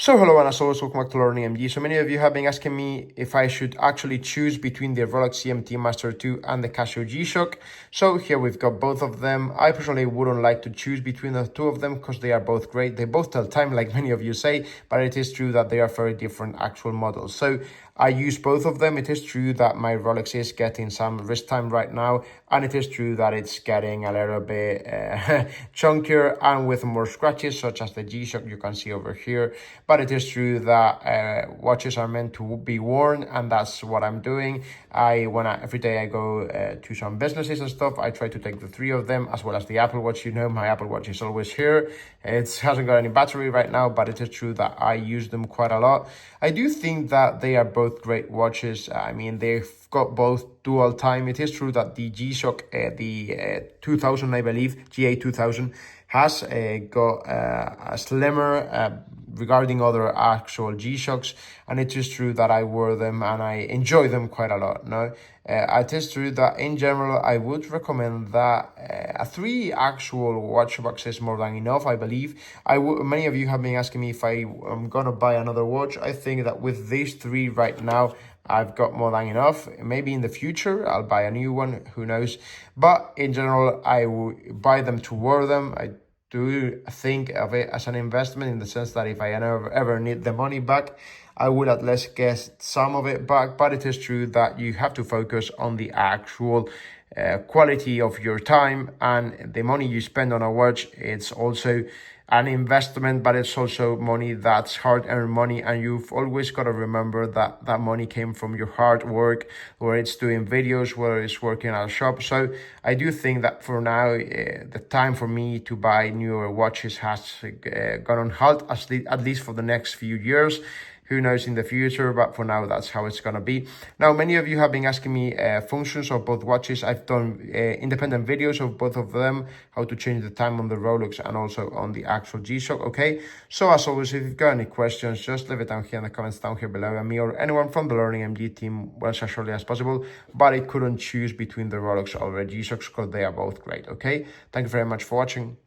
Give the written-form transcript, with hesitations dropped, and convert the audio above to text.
So hello and as always, welcome back to Learning MG. So many of you have been asking me if I should actually choose between the Rolex CMT Master 2 and the Casio G-Shock. So here we've got both of them. I personally wouldn't like to choose between the two of them because they are both great. They both tell time like many of you say, but it is true that they are very different actual models. So I use both of them. It is true that my Rolex is getting some wrist time right now, and it is true that it's getting a little bit chunkier and with more scratches, such as the G-Shock you can see over here. But it is true that watches are meant to be worn, and that's what I'm doing. Every day I go to some businesses and stuff, I try to take the three of them, as well as the Apple Watch. You know, my Apple Watch is always here. It hasn't got any battery right now, but it is true that I use them quite a lot. I do think that they are both great watches. I mean, they've got both dual time. It is true that the G-Shock, the 2000, I believe, GA 2000, has got a slimmer regarding other actual G-Shocks, and it is true that I wear them and I enjoy them quite a lot. No, it is true that in general I would recommend that a 3 actual watch box is more than enough. I believe many of you have been asking me if I am gonna buy another watch. I think that with these 3 right now, I've got more than enough. Maybe in the future I'll buy a new one, who knows, but in general I will buy them to wear them. I do think of it as an investment, in the sense that if I ever need the money back, I will at least get some of it back. But it is true that you have to focus on the actual quality of your time, and the money you spend on a watch. It's also an investment, but it's also money that's hard-earned money, and you've always got to remember that that money came from your hard work, whether it's doing videos, whether it's working at a shop. So I do think that for now, the time for me to buy newer watches has gone on halt, at least for the next few years. Who knows in the future, but for now, that's how it's going to be. Now, many of you have been asking me functions of both watches. I've done independent videos of both of them, how to change the time on the Rolex and also on the actual G-Shock, okay? So as always, if you've got any questions, just leave it down here in the comments down here below, and me or anyone from the Learning MG team will answer as shortly as possible. But I couldn't choose between the Rolex or the G-Shocks because they are both great, okay? Thank you very much for watching.